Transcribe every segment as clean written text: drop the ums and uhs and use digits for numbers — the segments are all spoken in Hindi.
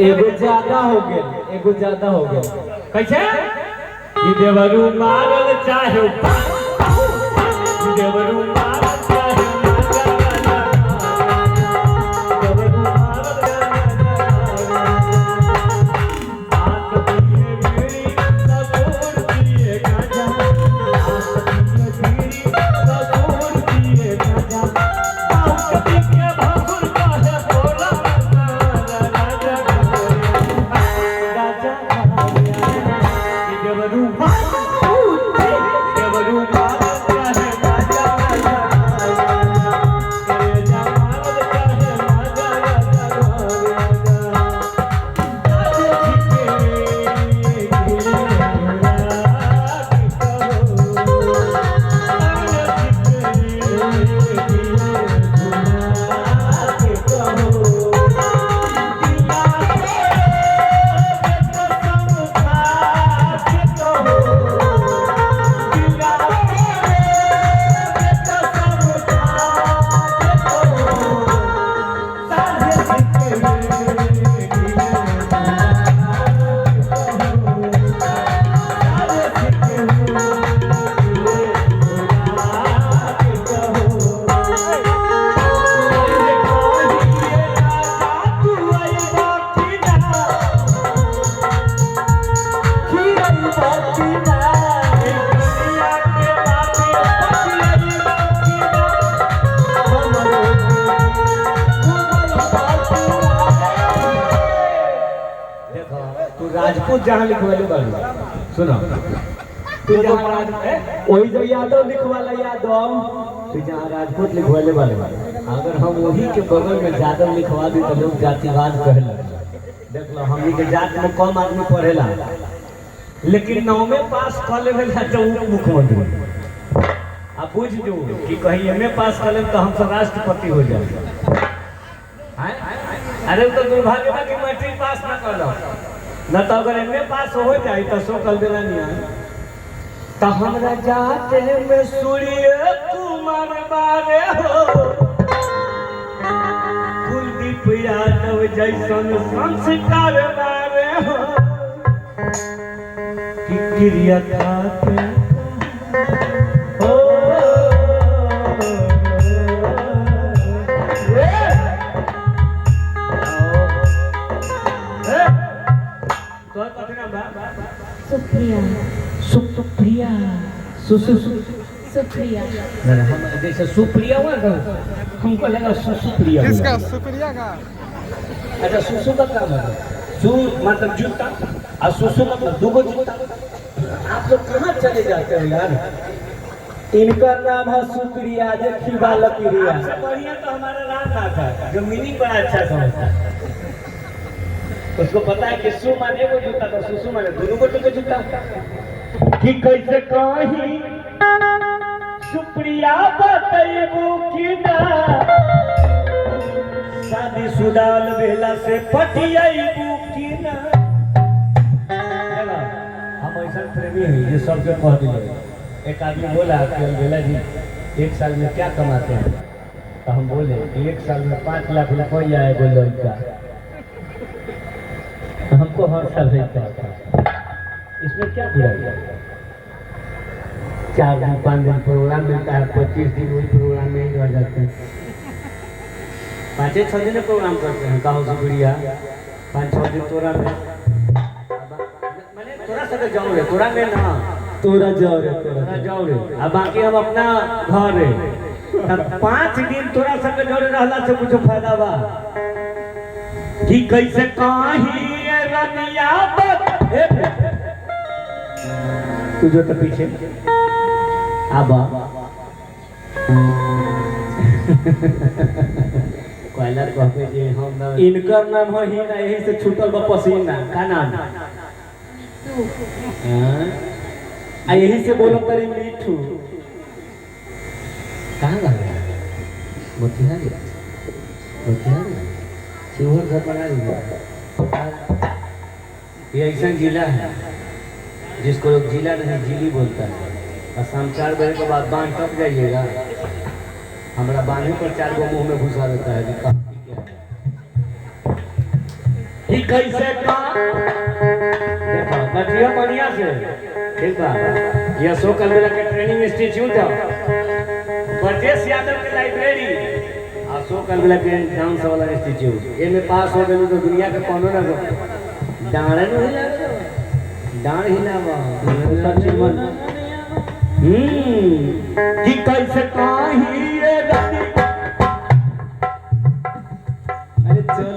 एगो ज्यादा हो गया, एगो ज्यादा हो गया। कैसे ये देवरू मारल चाहे देवरू मारल चाहे देवरू मारल राजपूत जहाँ लिखवाले बालू सुनो वही जो यादव लिखवाला यादव तो जहाँ राजपूत लिखवाले वाले अगर हम वही के बगल में यादव लिखवा दी तो लोग जातिवाद कहला। देख लो हमनी के जात में कम आदमी पढ़ेला लेकिन 9वें पास कर लेवे तो मुख्यमंत्री अब बुझ जो कि कहीं एमए पास कर ले तो हम सब राष्ट्रपति हो जाए। अरे तो दुर्भाग्य बा कि मैट्रिक पास ना कर लो न तो अगर एमए पास हो जाए तो सो कल देना नहीं है। तो हमरा जाते में सूर्य कुमार बारे हो कुलदीप यादव जैसन संस्कार बारे हो कि क्रिया खाते सुप्रिया सुप्रिया सुप्रिया हम जैसे सुप्रिया हुआ ना हमको लगा सुप्रिया किसका सुप्रिया का? अच्छा सुसु का काम है सु मतलब जूता और सुसु मतलब दुगो जूता। आप लोग कहाँ चले जाते हो यार? इनका नाम है सुप्रिया देखी वाला प्रिया। सबसे बढ़िया तो हमारा रामनाथ है जो मिनी बड़ा अच्छा समझता है। उसको पता है कि सु माने वो जूता तो सुसु माने दोनों को तो जूता कि कैसे कहीं सुप्रिया बतैबू कि ना शादी सुदाल बेला से पटियाबू कि ना। हम ऐसा प्रेमी हैं ये सब जो कह दिए। एक आदमी बोला कि बेला जी 1 साल में क्या कमाते हैं? तो हम बोले कि 1 साल में 5 लाख रुपया है बोलो का हमको हर साल रहता है। इसमें क्या बुरा है? 4 दिन 5 दिन प्रोग्राम मिलता है 25 दिन वही प्रोग्राम में ही रह जाते हैं। 5-6 दिन प्रोग्राम करते हैं कहो सुप्रिया 5-6 दिन तोरा में मैंने तोरा से जाऊँ रे तोरा में ना तोरा जाओ रे तोरा जाओ रे अब बाकी हम अपना घर रे 5 दिन तोरा संग जोड़े रहला से कुछ फायदा बा कि कैसे कहीं रनिया तू जो तो पीछे आबा कोयला कहते जे हम ना इनकर नाम है ही ना यही से छूटल बा पसीना। का नाम आ यही से बोलो तरी मीठू। कहाँ लग रहा है? मोतिहारी मोतिहारी शिवहर घर बना लिया। ये ऐसा जिला है जिसको लोग जिला नहीं जिली बोलता है। और शाम 4 बजे के बाद बांध टप जाइएगा हमारा बांधे पर 4 गो मुंह में घुसा देता है। कैसे का देखो बचिया बढ़िया से ठीक बा ये सो कलवेला के ट्रेनिंग इंस्टीट्यूट है ब्रजेश यादव के लाइब्रेरी आ सो कलवेला के डांस वाला इंस्टीट्यूट ए में पास हो गए तो दुनिया के कोनो ना डांडे न हिला डांड हिलावा कि कैसे काही रे रानी अरे चल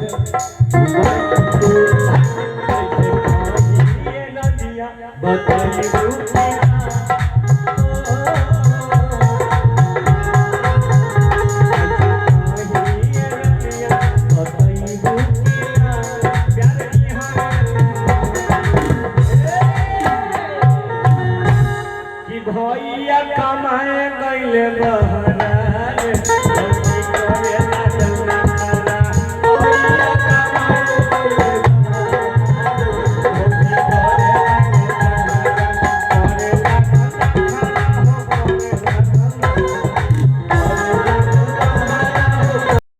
ये नदिया बता